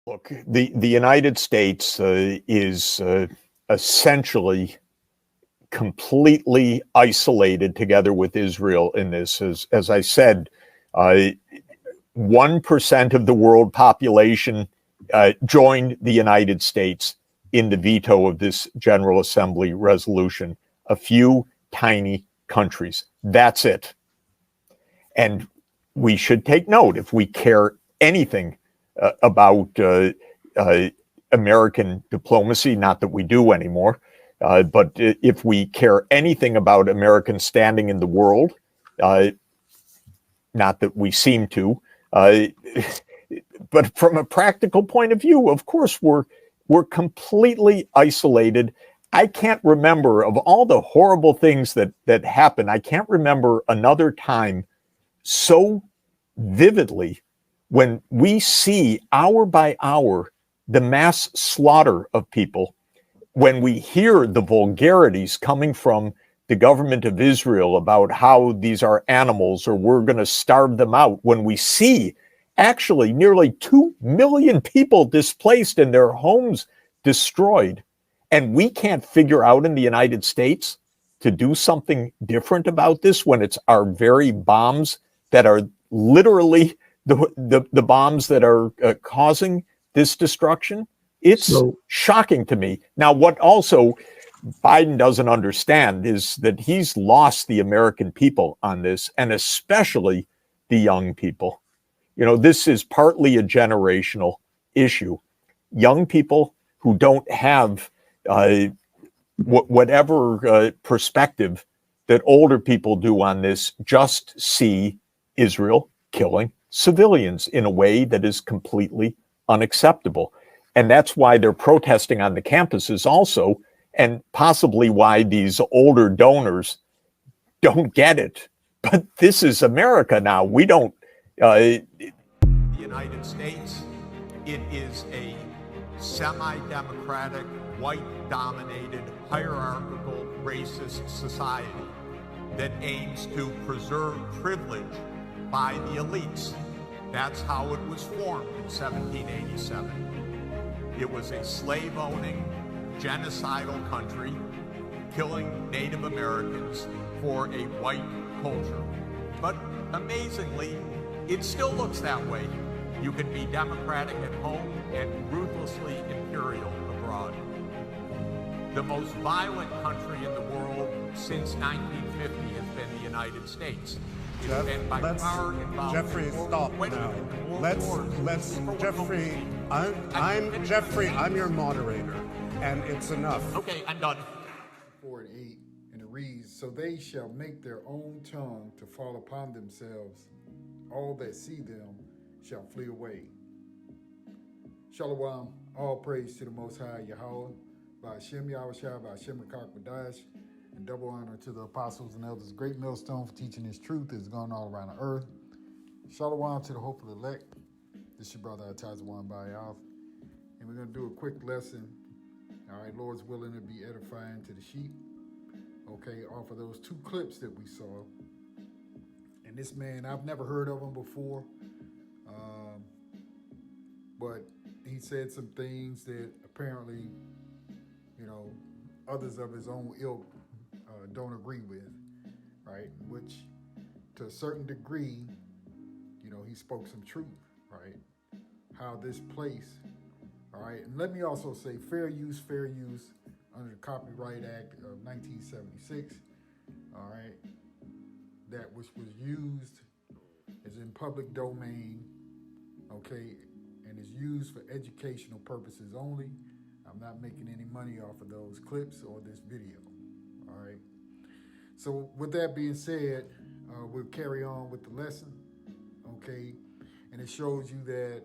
Look, the United States is essentially completely isolated together with Israel in this. As I said, 1% of the world population joined the United States in the veto of this General Assembly resolution. A few tiny countries. That's it. And we should take note, if we care anything about American diplomacy, not that we do anymore, but if we care anything about American standing in the world, not that we seem to, but from a practical point of view, of course, we're completely isolated. I can't remember, of all the horrible things that happened, I can't remember another time so vividly when we see hour by hour the mass slaughter of people, when we hear the vulgarities coming from the government of Israel about how these are animals or we're going to starve them out, when we see actually nearly 2 million people displaced and their homes destroyed, and we can't figure out in the United States to do something different about this when it's our very bombs that are literally the bombs that are causing this destruction. It's shocking to me. Now, what also Biden doesn't understand is that he's lost the American people on this, and especially the young people. You know, this is partly a generational issue. Young people who don't have whatever perspective that older people do on this just see Israel killing civilians in a way that is completely unacceptable. And that's why they're protesting on the campuses also, and possibly why these older donors don't get it. But this is America now. We don't. The United States, it is a semi-democratic, white-dominated, hierarchical, racist society that aims to preserve privilege by the elites. That's how it was formed in 1787. It was a slave-owning, genocidal country killing Native Americans for a white culture. But amazingly, it still looks that way. You can be democratic at home and ruthlessly imperial abroad. The most violent country in the world since 1950 has been the United States. Jeffrey, stop now. Jeffrey, I'm Jeffrey, I'm your moderator, and it's enough. Okay, I'm done. 4 and 8, and it reads, "So they shall make their own tongue to fall upon themselves. All that see them shall flee away." Shalom, all praise to the Most High Yahweh, by Hashem Yahushua, by Hashem Rakak and double honor to the apostles and elders. Great millstone for teaching this truth that is going all around the earth. Shalom to the hopeful elect. This is your brother Atazawan Bayoff, and we're going to do a quick lesson. All right, Lord's willing, to be edifying to the sheep. Okay, off of those 2 clips that we saw. And this man, I've never heard of him before, but he said some things that apparently, you know, others of his own ilk don't agree with, right? Which, to a certain degree, you know, he spoke some truth, right? How this place, all right? And let me also say fair use under the Copyright Act of 1976, all right? That which was used is in public domain, okay? And is used for educational purposes only. I'm not making any money off of those clips or this video, all right? So with that being said, we'll carry on with the lesson, okay? And it shows you that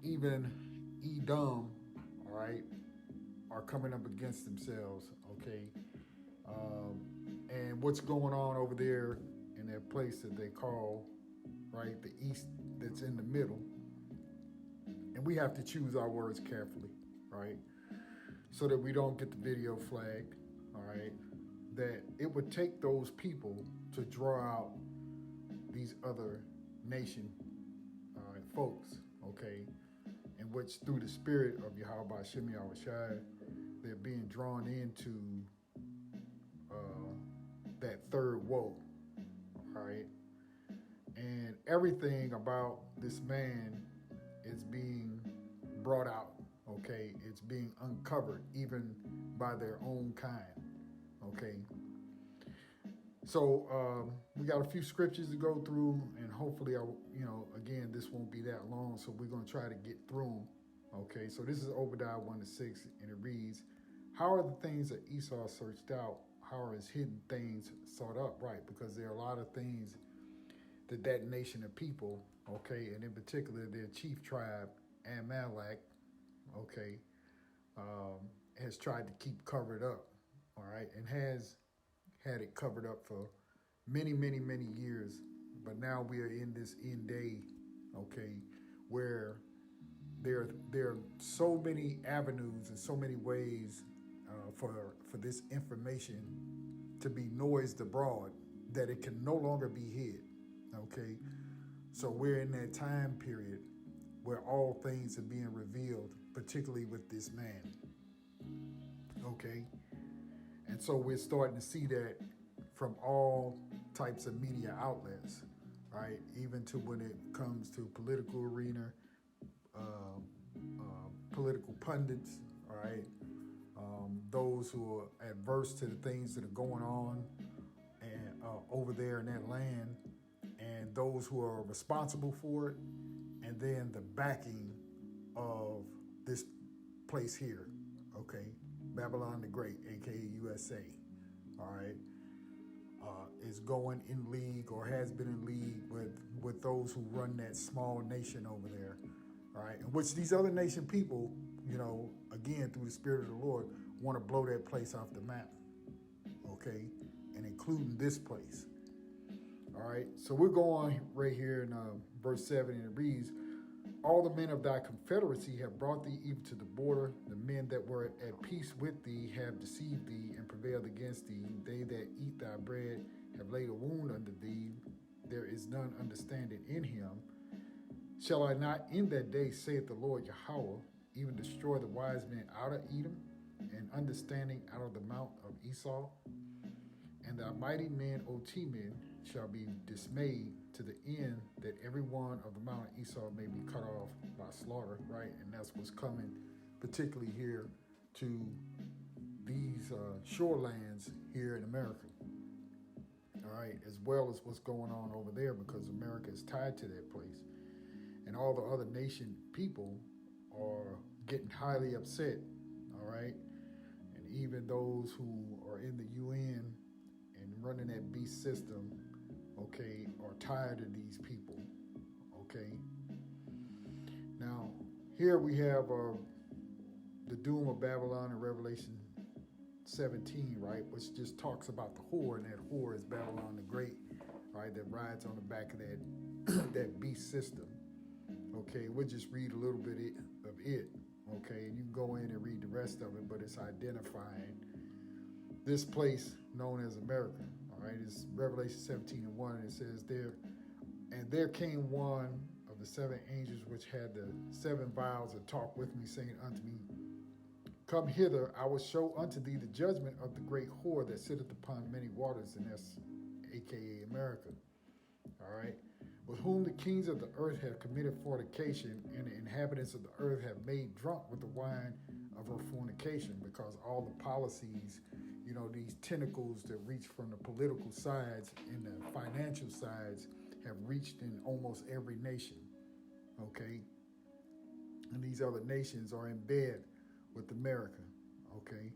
even Edom, all right, are coming up against themselves, okay? And what's going on over there in that place that they call, right, the East, that's in the middle. And we have to choose our words carefully, right? So that we don't get the video flagged, all right? That it would take those people to draw out these other nation folks, okay? And in which through the spirit of Yahweh Hashem Yahushai, they're being drawn into that third woe, all right? And everything about this man is being brought out, okay? It's being uncovered even by their own kind, okay? So we got a few scriptures to go through, and hopefully, again, this won't be that long, so we're going to try to get through them, okay? So this is Obadiah 1-6, and it reads, how are the things that Esau searched out? How are his hidden things sought up? Right, because there are a lot of things that nation of people, okay, and in particular their chief tribe, Amalek, okay, has tried to keep covered up, all right, and has had it covered up for many, many, many years. But now we are in this end day, okay, where there are so many avenues and so many ways for this information to be noised abroad that it can no longer be hid, okay? So we're in that time period where all things are being revealed, particularly with this man, okay? And so we're starting to see that from all types of media outlets, right? Even to when it comes to political arena, political pundits, all right? Those who are adverse to the things that are going on and over there in that land, and those who are responsible for it, and then the backing of this place here, okay? Babylon the Great, aka USA, all right, is going in league or has been in league with those who run that small nation over there, all right, in which these other nation people, again, through the Spirit of the Lord, want to blow that place off the map, okay, and including this place, all right. So we're going right here in verse 7, and it reads, all the men of thy confederacy have brought thee even to the border. The men that were at peace with thee have deceived thee and prevailed against thee. They that eat thy bread have laid a wound unto thee. There is none understanding in him. Shall I not in that day, saith the Lord Yahweh, even destroy the wise men out of Edom, and understanding out of the mount of Esau? And thy mighty men, O Teman, shall be dismayed to the end that every one of the mount of Esau may be cut off by slaughter, right? And that's what's coming, particularly here to these shorelands here in America, all right, as well as what's going on over there, because America is tied to that place. And all the other nation people are getting highly upset, all right? And even those who are in the UN and running that beast system, okay, are tired of these people, okay? Now, here we have the doom of Babylon in Revelation 17, right, which just talks about the whore, and that whore is Babylon the Great, right, that rides on the back of that beast system, okay? We'll just read a little bit of it, okay, and you can go in and read the rest of it, but it's identifying this place known as America. All right, it's Revelation 17:1, and it says there came one of the seven angels which had the seven vials and talked with me, saying unto me, come hither, I will show unto thee the judgment of the great whore that sitteth upon many waters, and that's aka America. All right, with whom the kings of the earth have committed fornication, and the inhabitants of the earth have made drunk with the wine of her fornication, because all the policies, these tentacles that reach from the political sides and the financial sides have reached in almost every nation, okay? And these other nations are in bed with America, okay?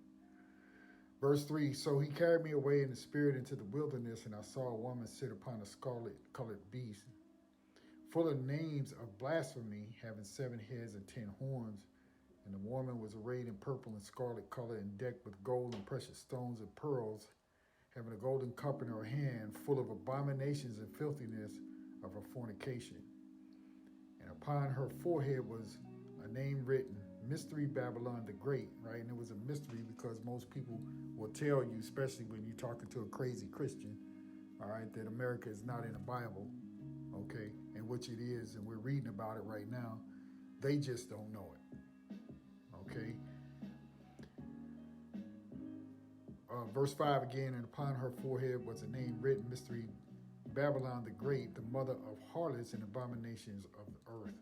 Verse 3, so he carried me away in the spirit into the wilderness, and I saw a woman sit upon a scarlet-colored beast, full of names of blasphemy, having 7 heads and 10 horns. And the woman was arrayed in purple and scarlet color, and decked with gold and precious stones and pearls, having a golden cup in her hand, full of abominations and filthiness of her fornication. And upon her forehead was a name written, Mystery Babylon the Great, right? And it was a mystery because most people will tell you, especially when you're talking to a crazy Christian, all right, that America is not in the Bible, okay, and which it is, and we're reading about it right now. They just don't know it. Okay. Verse 5 again, and upon her forehead was a name written, Mystery Babylon the Great, the mother of harlots and abominations of the earth.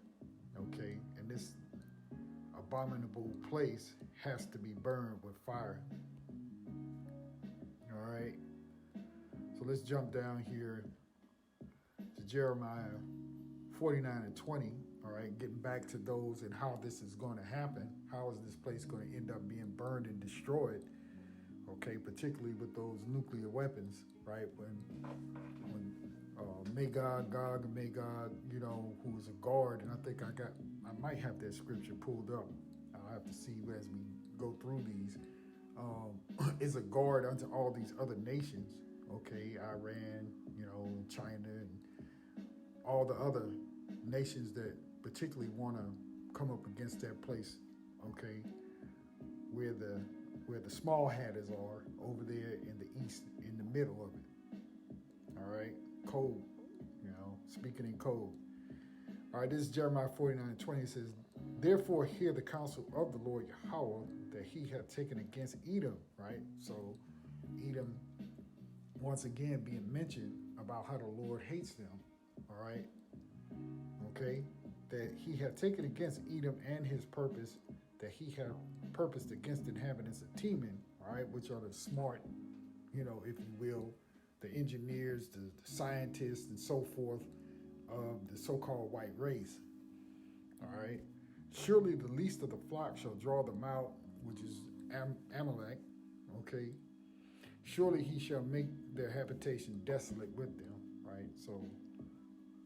Okay, and this abominable place has to be burned with fire. All right, so let's jump down here to Jeremiah 49 and 20. All right, getting back to those and how this is going to happen. How is this place going to end up being burned and destroyed? Okay, particularly with those nuclear weapons, right? When Magog, Gog, and Magog, you know, who was a guard, and I think I might have that scripture pulled up. I'll have to see as we go through these. Is a guard unto all these other nations, okay? Iran, you know, China, and all the other nations that particularly want to come up against that place, okay? Where the small hatters are over there in the east, in the middle of it. All right, code, you know, speaking in code. All right, this is Jeremiah 49 and 20. It says, therefore hear the counsel of the Lord Yahweh that he hath taken against Edom, right? So Edom, once again, being mentioned about how the Lord hates them, all right? Okay, that he hath taken against Edom and his purpose, that he had purposed against the inhabitants of Teman, all right, which are the smart, you know, if you will, the engineers, the scientists, and so forth of the so-called white race, all right. Surely the least of the flock shall draw them out, which is Amalek, okay. Surely he shall make their habitation desolate with them, right. So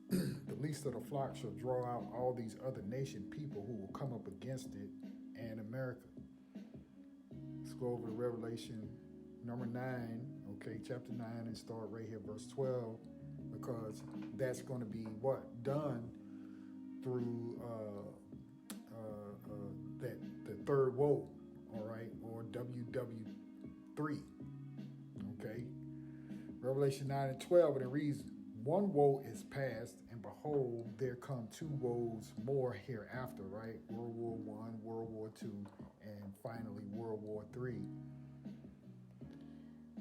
the least of the flock shall draw out all these other nation people who will come up against it and America. Let's go over to Revelation number 9, okay, chapter 9, and start right here, verse 12, because that's going to be what? Done through the third woe, all right, or WW3, okay? Revelation 9 and 12, and it reads, one woe is past, and behold, there come two woes more hereafter, right? World War I, World War II, and finally World War III.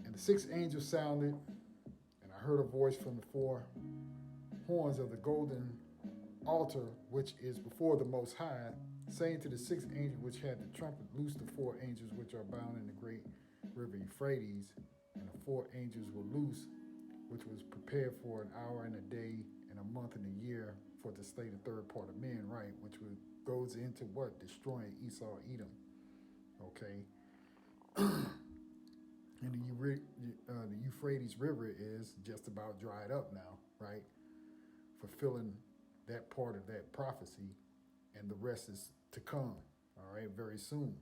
And the sixth angel sounded, and I heard a voice from the four horns of the golden altar, which is before the Most High, saying to the sixth angel which had the trumpet, loose the four angels which are bound in the great river Euphrates. And the four angels were loose, which was prepared for an hour and a day and a month and a year for to slay the third part of men, right? Which goes into what? Destroying Esau, Edom, okay? And the Euphrates River is just about dried up now, right? Fulfilling that part of that prophecy, and the rest is to come, all right, very soon,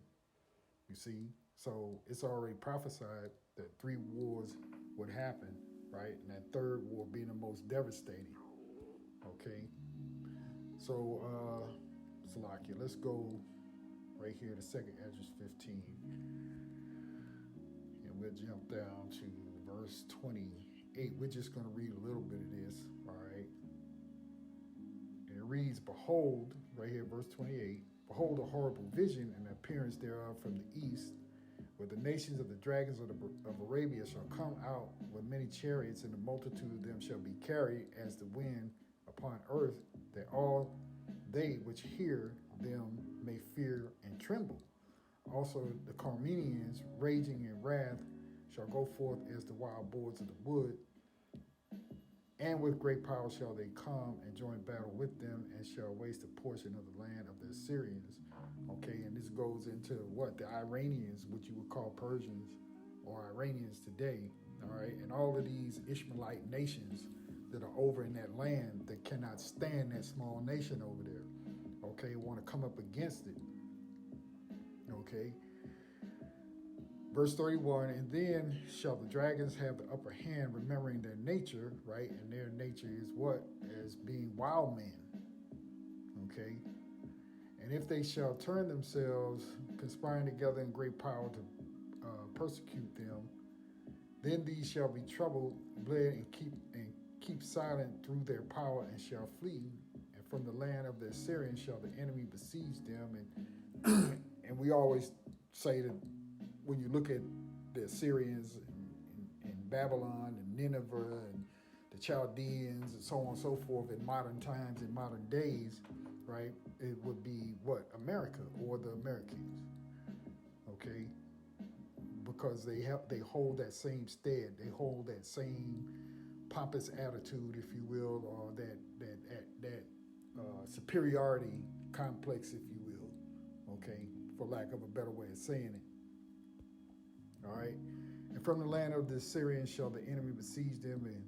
you see? So it's already prophesied that 3 wars would happen, right? And that third war being the most devastating, okay? So, Salakia, let's go right here to 2nd Esdras 15. And we'll jump down to verse 28. We're just going to read a little bit of this, all right? And it reads, behold, right here, verse 28, behold a horrible vision and appearance thereof from the east, where the nations of the dragons of Arabia shall come out with many chariots, and the multitude of them shall be carried as the wind upon earth, that all they which hear them may fear and tremble. Also the Carmenians, raging in wrath, shall go forth as the wild boars of the wood, and with great power shall they come and join battle with them, and shall waste a portion of the land of the Assyrians. Okay, and this goes into what? The Iranians, which you would call Persians or Iranians today, all right? And all of these Ishmaelite nations that are over in that land that cannot stand that small nation over there, okay, want to come up against it, okay? Verse 31, and then shall the dragons have the upper hand, remembering their nature, right? And their nature is what? As being wild men, okay? And if they shall turn themselves, conspiring together in great power to persecute them, then these shall be troubled, bled, and keep silent through their power, and shall flee and from the land of the Assyrians shall the enemy besiege them. And we always say that when you look at the Assyrians and Babylon and Nineveh and the Chaldeans and so on and so forth in modern times, in modern days, right, it would be what? America or the Americans, okay? Because they hold that same stead, they hold that same pompous attitude, if you will, or that superiority complex, if you will, okay, for lack of a better way of saying it. All right, and from the land of the Assyrians shall the enemy besiege them and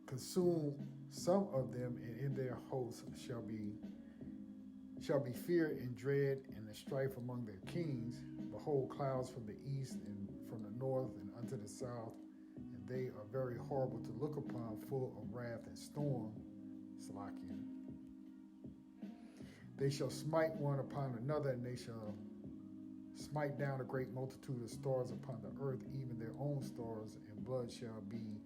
consume some of them, and in their hosts shall be fear and dread and the strife among their kings. Behold, clouds from the east and from the north and unto the south, and they are very horrible to look upon, full of wrath and storm. Salakia. They shall smite one upon another, and they shall smite down a great multitude of stars upon the earth, even their own stars, and blood shall be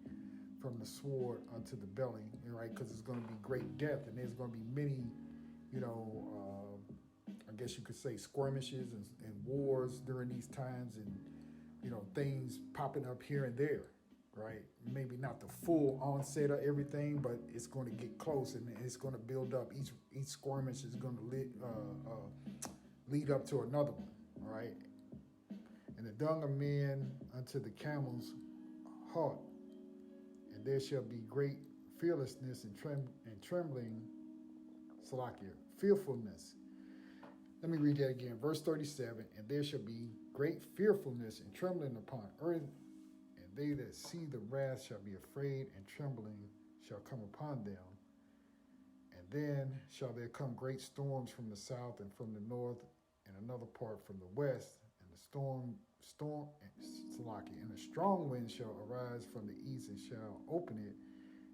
from the sword unto the belly, right? Because it's going to be great death, and there's going to be many, I guess you could say skirmishes and wars during these times, and things popping up here and there, right? Maybe not the full onset of everything, but it's going to get close, and it's going to build up. Each skirmish is going to lead up to another one, all right? And the dung of men unto the camel's heart, and there shall be great fearlessness and trembling, Salakia, fearfulness. Let me read that again. Verse 37, and there shall be great fearfulness and trembling upon earth, and they that see the wrath shall be afraid, and trembling shall come upon them. And then shall there come great storms from the south and from the north, and another part from the west, and the storm, Salaki, and a strong wind shall arise from the east and shall open it,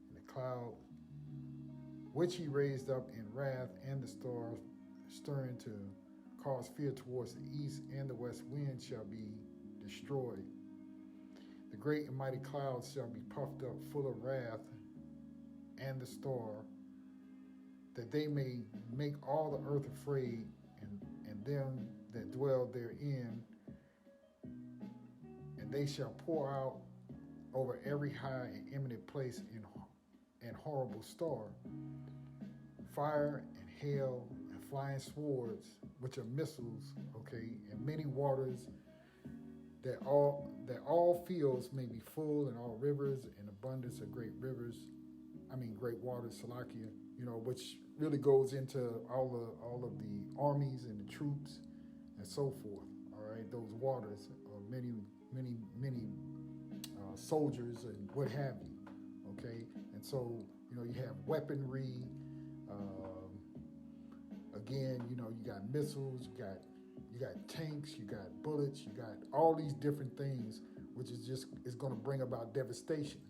and the cloud which he raised up in wrath, and the stars stirring to cause fear towards the east, and the west wind shall be destroyed. The great and mighty clouds shall be puffed up full of wrath, and the star, that they may make all the earth afraid, and them that dwell therein, and they shall pour out over every high and eminent place and horrible star, fire and hail and flying swords, which are missiles, okay, and many waters, that all fields may be full, and all rivers and abundance of great waters, Salakia, which really goes into all of the armies and the troops and so forth. All right, those waters are many soldiers and what have you. Okay, and so you have weaponry. Again, you got missiles, you got tanks, you got bullets, you got all these different things, which is going to bring about devastation.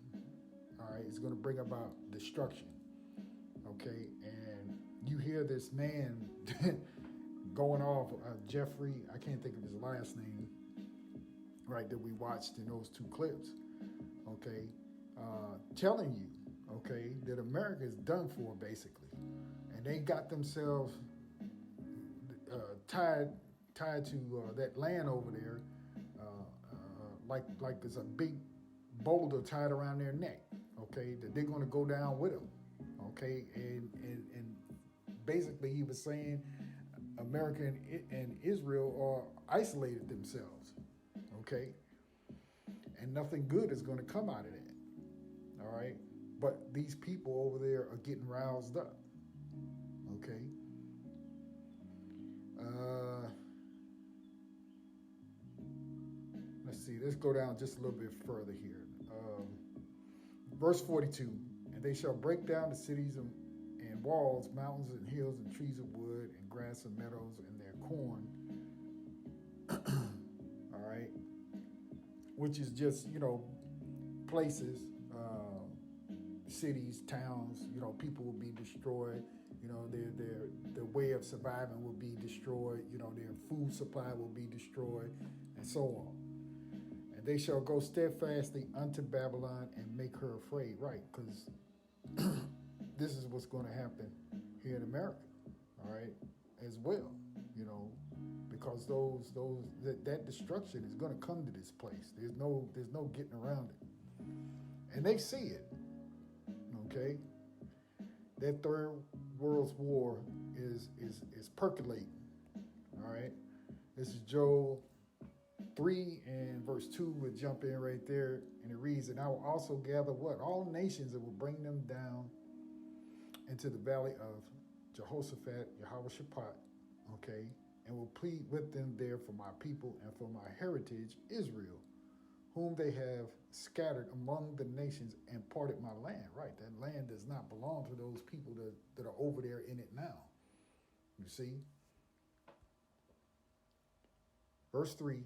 All right, it's going to bring about destruction. Okay, and you hear this man going off, Jeffrey, I can't think of his last name, right, that we watched in those two clips, okay, telling you, okay, that America is done for, basically. And they got themselves tied to that land over there, like there's a big boulder tied around their neck, okay, that they're going to go down with them, okay, and basically he was saying America and Israel are isolated themselves, okay, and nothing good is going to come out of that, all right, but these people over there are getting roused up, okay. Let's see, let's go down just a little bit further here. Verse 42, and they shall break down the cities and walls, mountains and hills and trees of wood and grass and meadows and their corn. All right. Which is just, places, cities, towns, people will be destroyed. Their way of surviving will be destroyed. Their food supply will be destroyed, and so on. And they shall go steadfastly unto Babylon and make her afraid, right? Because this is what's going to happen here in America, all right, as well, you know, because that destruction is going to come to this place. There's no getting around it, and they see it. Okay, that third world war is percolating. All right, this is Joel 3 and verse 2. We'll jump in right there, and it reads, "And I will also gather what all nations, and will bring them down into the valley of Jehoshaphat, Yehoshaphat, okay, and will plead with them there for my people and for my heritage Israel, whom they have scattered among the nations and parted my land." Right, that land does not belong to those people that are over there in it now. You see? Verse 3,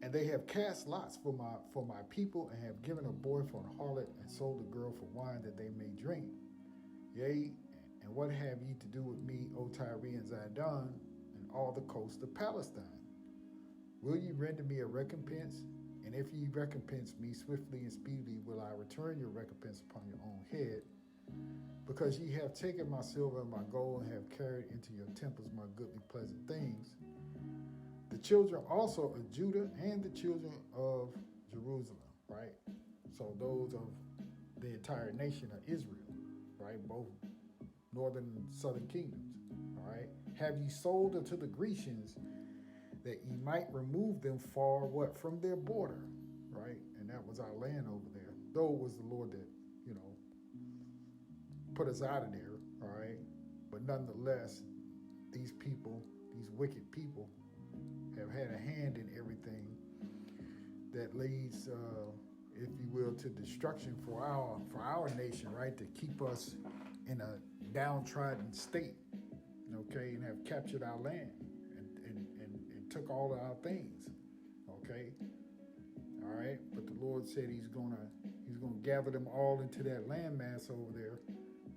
"And they have cast lots for my people, and have given a boy for an harlot, and sold a girl for wine that they may drink. Yea, and what have ye to do with me, O Tyre and Zidon, and all the coast of Palestine? Will ye render me a recompense? And if ye recompense me swiftly and speedily, will I return your recompense upon your own head? Because ye have taken my silver and my gold, and have carried into your temples my goodly pleasant things. The children also of Judah and the children of Jerusalem," right? So those of the entire nation of Israel, right? Both northern and southern kingdoms, all right? "Have ye sold unto the Grecians, that ye might remove them far," what? "From their border," right? And that was our land over there. Though it was the Lord that, you know, put us out of there, all right? But nonetheless, these people, these wicked people, have had a hand in everything that leads, if you will, to destruction for our nation, right? To keep us in a downtrodden state, okay, and have captured our land and took all of our things, okay, all right. But the Lord said He's gonna gather them all into that landmass over there,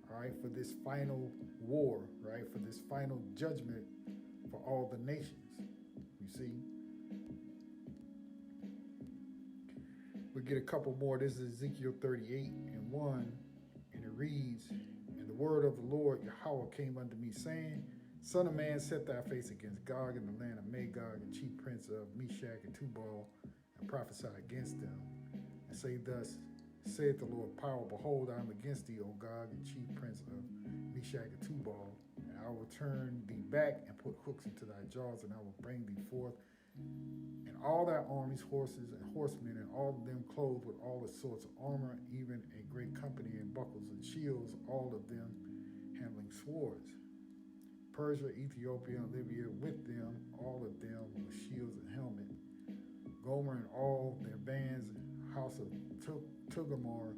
all right, for this final war, right, for this final judgment for all the nations. You see, we get a couple more. This is Ezekiel 38 and 1, and it reads, "And the word of the Lord Yahweh came unto me, saying, Son of man, set thy face against Gog in the land of Magog, and chief prince of Meshach and Tubal, and prophesy against them, and say, Thus saith the Lord power, behold, I am against thee, O Gog, and chief prince of Meshach and Tubal, and I will turn thee back and put hooks into thy jaws, and I will bring thee forth, and all thy armies, horses and horsemen, and all of them clothed with all the sorts of armor, even a great company in buckles and shields, all of them handling swords. Persia, Ethiopia, and Libya with them, all of them with shields and helmet. Gomer and all their bands, house of Togarmah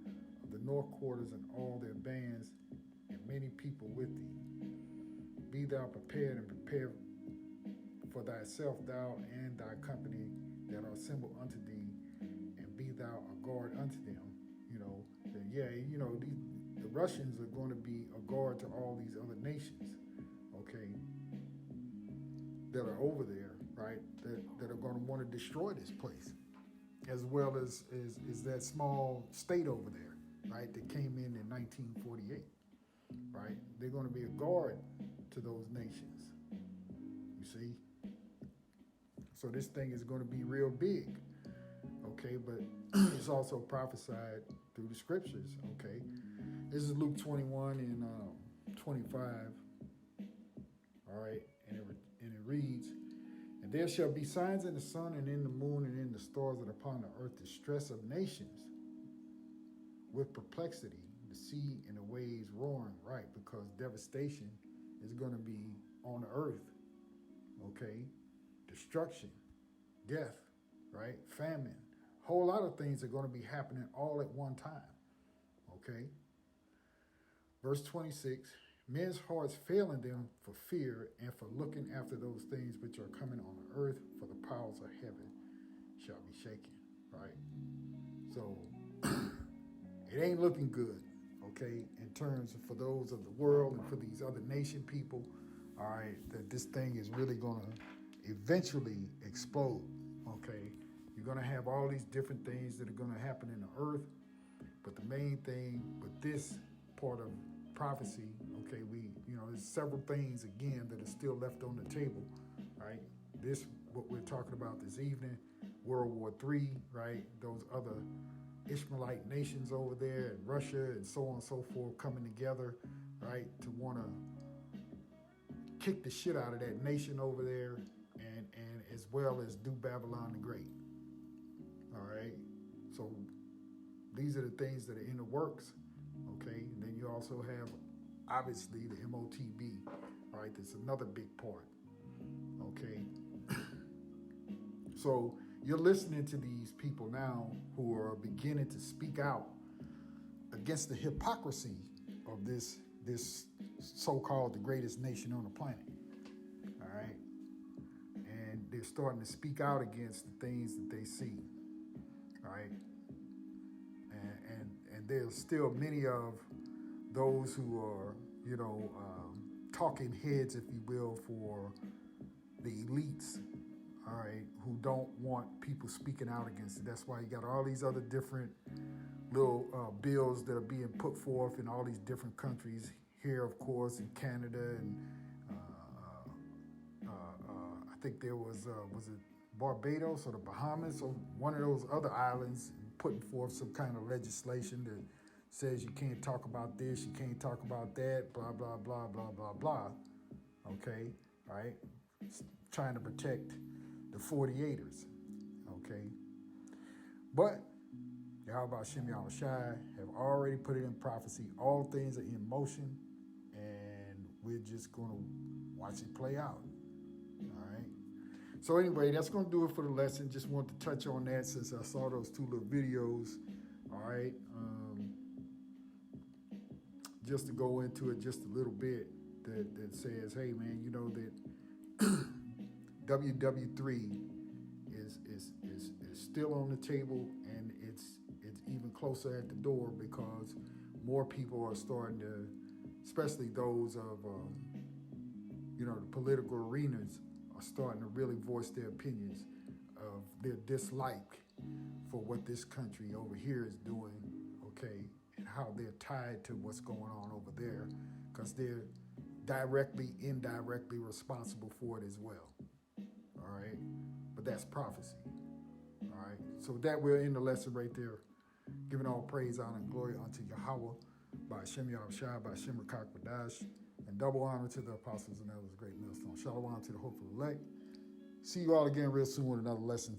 of the north quarters, and all their bands, and many people with thee. Be thou prepared, and prepare for thyself, thou and thy company that are assembled unto thee, and be thou a guard unto them. You know, the Russians are going to be a guard to all these other nations, okay, that are over there, right, that are going to want to destroy this place, as well as that small state over there, right, that came in 1948, right? They're going to be a guard to those nations, you see? So this thing is going to be real big, okay, but it's also prophesied through the scriptures, okay? This is Luke 21 and 25, all right, and it reads, "And there shall be signs in the sun and in the moon and in the stars, and upon the earth distress of nations with perplexity, the sea and the waves roaring," right, because devastation is going to be on the earth, okay? Destruction, death, right? Famine. A whole lot of things are going to be happening all at one time, okay? Verse 26, "Men's hearts failing them for fear and for looking after those things which are coming on the earth, for the powers of heaven shall be shaken," right? So it ain't looking good, okay, in terms of for those of the world and for these other nation people, all right, that this thing is really going to eventually explode, okay? You're going to have all these different things that are going to happen in the earth, but the main thing with this part of prophecy. Okay, there's several things again that are still left on the table, right? This, what we're talking about this evening, World War III, right? Those other Ishmaelite nations over there in Russia and so on and so forth coming together, right, to want to kick the shit out of that nation over there, and as well as do Babylon the Great. All right, so these are the things that are in the works. Okay, and then you also have obviously the MOTB, right? That's another big part. Okay, so you're listening to these people now who are beginning to speak out against the hypocrisy of this so-called the greatest nation on the planet. All right, and they're starting to speak out against the things that they see. All right, and there's still many of those who are, talking heads, if you will, for the elites, all right, who don't want people speaking out against it. That's why you got all these other different little bills that are being put forth in all these different countries. Here, of course, in Canada, and I think there was it Barbados or the Bahamas or one of those other islands, putting forth some kind of legislation that says you can't talk about this, you can't talk about that, blah, blah, blah, blah, blah, blah. Okay, right? Trying to protect the 48ers. Okay. But Yahweh Shem Shai have already put it in prophecy. All things are in motion, and we're just going to watch it play out. All right. So anyway, that's going to do it for the lesson. Just wanted to touch on that since I saw those two little videos. All right. Just to go into it just a little bit, that says, hey man, you know that WW3 is still on the table, and it's even closer at the door because more people are starting to, especially those of the political arenas, are starting to really voice their opinions of their dislike for what this country over here is doing, okay, and how they're tied to what's going on over there, because they're directly, indirectly responsible for it as well. All right, but that's prophecy. All right, so with that, we'll end the lesson right there. Giving all praise, honor, and glory unto Yahweh by Shem Yahushua, by Shem Rakak Badash, and double honor to the apostles and elders, great millstone. Shalom to the hopeful elect. See you all again real soon with another lesson,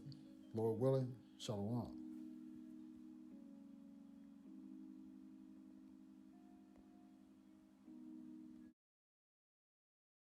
Lord willing. Shalom.